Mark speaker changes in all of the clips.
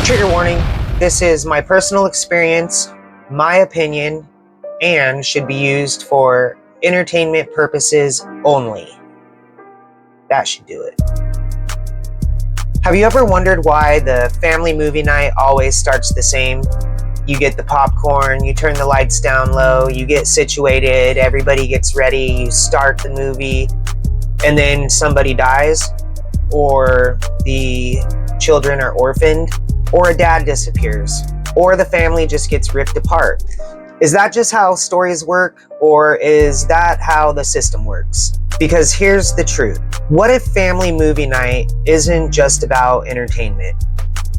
Speaker 1: Trigger warning, this is my personal experience, my opinion, and should be used for entertainment purposes only. That should do it. Have you ever wondered why the family movie night always starts the same? You get the popcorn, you turn the lights down low, you get situated, everybody gets ready, you start the movie, and then somebody dies, or the children are orphaned, or a dad disappears, or the family just gets ripped apart. Is that just how stories work, or is that how the system works? Because here's the truth. What if family movie night isn't just about entertainment?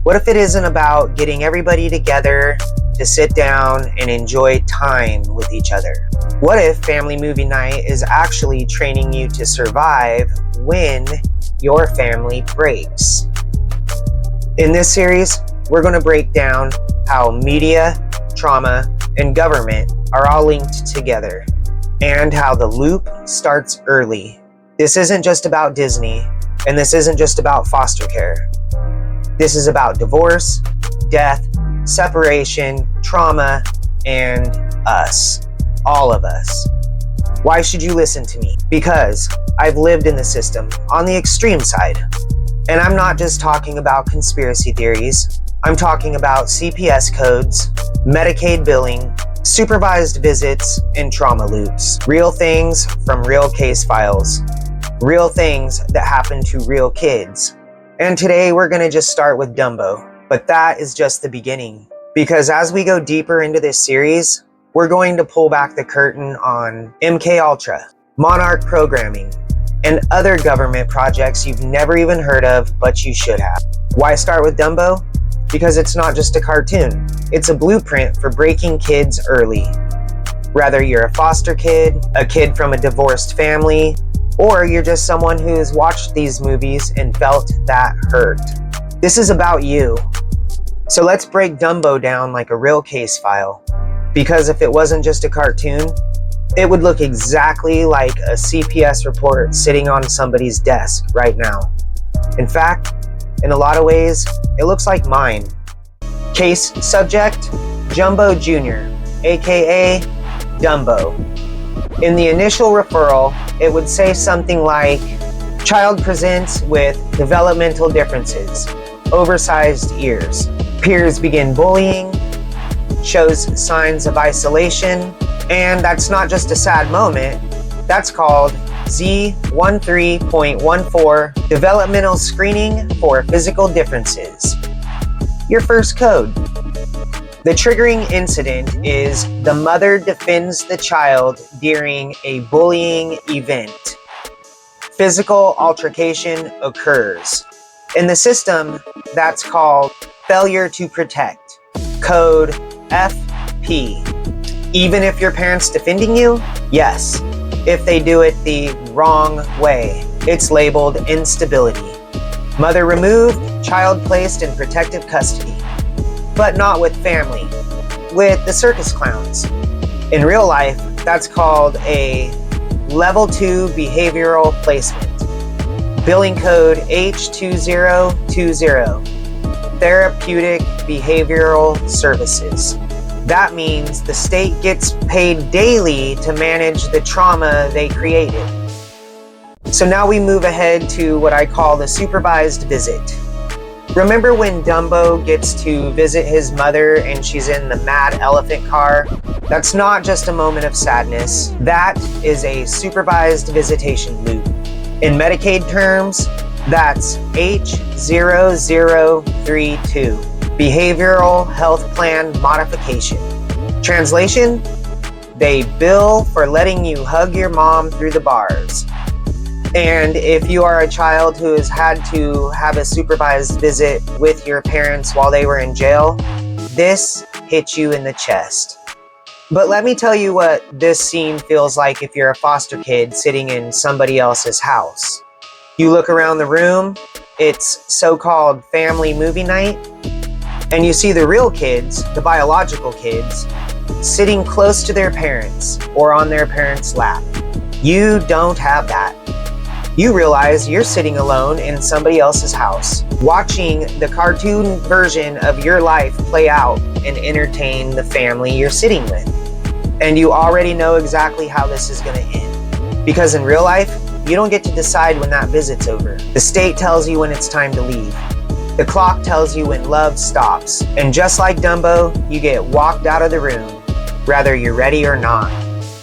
Speaker 1: What if it isn't about getting everybody together to sit down and enjoy time with each other? What if family movie night is actually training you to survive when your family breaks? In this series, we're going to break down how media, trauma, and government are all linked together, and how the loop starts early. This isn't just about Disney, and this isn't just about foster care. This is about divorce, death, separation, trauma, and us. All of us. Why should you listen to me? Because I've lived in the system on the extreme side. And I'm not just talking about conspiracy theories. I'm talking about CPS codes, Medicaid billing, supervised visits, and trauma loops. Real things from real case files. Real things that happen to real kids. And today we're going to just start with Dumbo. But that is just the beginning. Because as we go deeper into this series, we're going to pull back the curtain on MK Ultra, Monarch programming, and other government projects you've never even heard of, but you should have. Why start with Dumbo? Because it's not just a cartoon. It's a blueprint for breaking kids early. Whether you're a foster kid, a kid from a divorced family, or you're just someone who has watched these movies and felt that hurt. This is about you. So let's break Dumbo down like a real case file. Because if it wasn't just a cartoon, it would look exactly like a CPS report sitting on somebody's desk right now. In fact, in a lot of ways, it looks like mine. Case subject, Jumbo Jr., aka Dumbo. In the initial referral, it would say something like, child presents with developmental differences, oversized ears. Peers begin bullying, shows signs of isolation, and that's not just a sad moment, that's called Z13.14 Developmental Screening for Physical Differences. Your first code. The triggering incident is the mother defends the child during a bullying event. Physical altercation occurs. In the system, that's called failure to protect. Code FP. Even if your parent's defending you? Yes. If they do it the wrong way, it's labeled instability. Mother removed, child placed in protective custody. But not with family, with the circus clowns. In real life, that's called a Level 2 behavioral placement. Billing code H2020. Therapeutic Behavioral Services. That means the state gets paid daily to manage the trauma they created. So now we move ahead to what I call the supervised visit. Remember when Dumbo gets to visit his mother and she's in the mad elephant car? That's not just a moment of sadness. That is a supervised visitation loop. In Medicaid terms, that's H0032, Behavioral Health Plan Modification. Translation, they bill for letting you hug your mom through the bars. And if you are a child who has had to have a supervised visit with your parents while they were in jail, this hits you in the chest. But let me tell you what this scene feels like if you're a foster kid sitting in somebody else's house. You look around the room, it's so-called family movie night, and you see the real kids, the biological kids, sitting close to their parents or on their parents' lap. You don't have that. You realize you're sitting alone in somebody else's house. watching the cartoon version of your life play out and entertain the family you're sitting with. And you already know exactly how this is going to end. Because in real life, you don't get to decide when that visit's over. The state tells you when it's time to leave. The clock tells you when love stops. And just like Dumbo, you get walked out of the room, whether you're ready or not.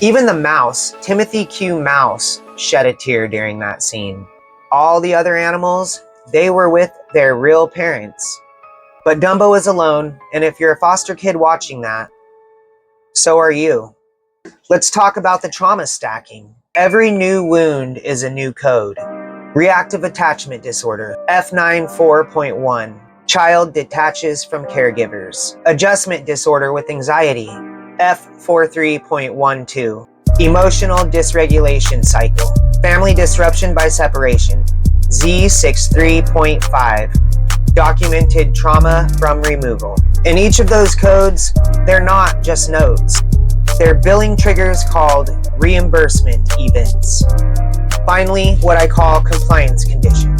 Speaker 1: Even the mouse, Timothy Q. Mouse, shed a tear during that scene. All the other animals, they were with their real parents. But Dumbo is alone, and if you're a foster kid watching that, so are you. Let's talk about the trauma stacking. Every new wound is a new code. Reactive attachment disorder, F94.1. Child detaches from caregivers. Adjustment disorder with anxiety, F43.12. Emotional dysregulation cycle. Family disruption by separation, Z63.5. Documented trauma from removal. In each of those codes, they're not just nodes. They're billing triggers called reimbursement events. Finally, what I call compliance condition.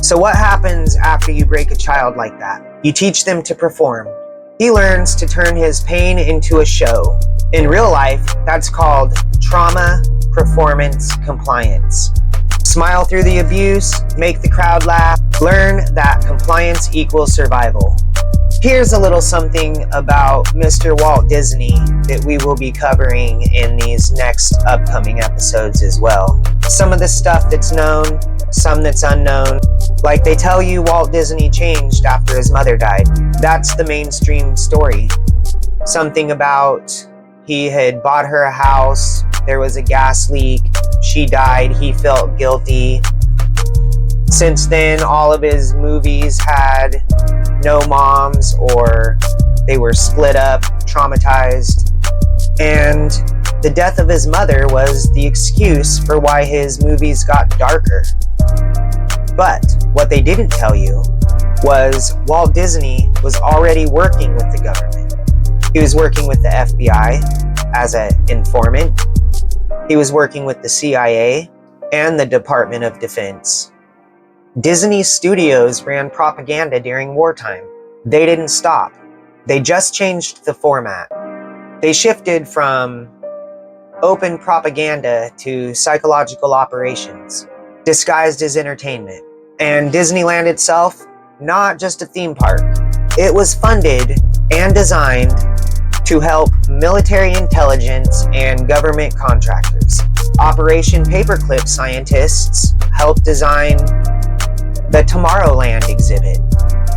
Speaker 1: So what happens after you break a child like that? You teach them to perform. He learns to turn his pain into a show. In real life, that's called trauma performance compliance. Smile through the abuse, make the crowd laugh, learn that compliance equals survival. Here's a little something about Mr. Walt Disney that we will be covering in these next upcoming episodes as well. Some of the stuff that's known, some that's unknown. Like they tell you Walt Disney changed after his mother died. That's the mainstream story. Something about he had bought her a house, there was a gas leak, she died, he felt guilty. Since then, all of his movies had no moms or they were split up, traumatized. And the death of his mother was the excuse for why his movies got darker. But what they didn't tell you was Walt Disney was already working with the government. He was working with the FBI as an informant. He was working with the CIA and the Department of Defense. Disney Studios ran propaganda during wartime. They didn't stop. They just changed the format. They shifted from open propaganda to psychological operations, disguised as entertainment. And Disneyland itself, not just a theme park. It was funded and designed to help military intelligence and government contractors. Operation Paperclip scientists helped design the Tomorrowland exhibit.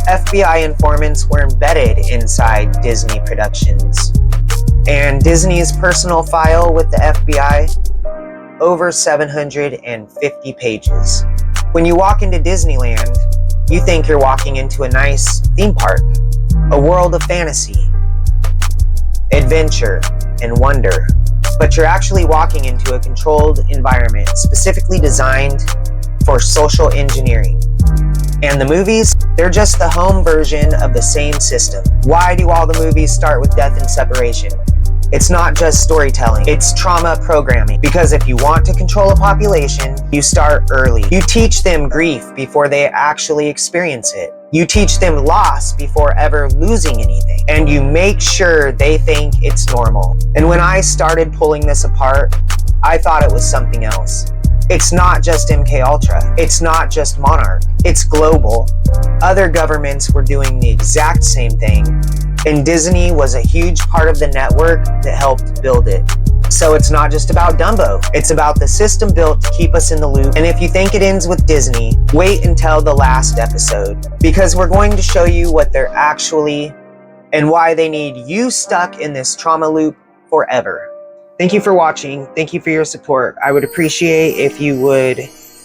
Speaker 1: FBI informants were embedded inside Disney productions. And Disney's personal file with the FBI, over 750 pages. When you walk into Disneyland, you think you're walking into a nice theme park, a world of fantasy, adventure, and wonder. But you're actually walking into a controlled environment specifically designed for social engineering. And the movies, they're just the home version of the same system. Why do all the movies start with death and separation? It's not just storytelling, it's trauma programming. Because if you want to control a population, you start early. You teach them grief before they actually experience it. You teach them loss before ever losing anything. And you make sure they think it's normal. And when I started pulling this apart, I thought it was something else. It's not just MK Ultra. It's not just Monarch. It's global. Other governments were doing the exact same thing, and Disney was a huge part of the network that helped build it. So it's not just about Dumbo. It's about the system built to keep us in the loop. And if you think it ends with Disney, wait until the last episode, because we're going to show you what they're actually and why they need you stuck in this trauma loop forever. Thank you for watching. Thank you for your support. I would appreciate if you would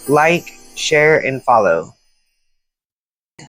Speaker 1: like, share, and follow.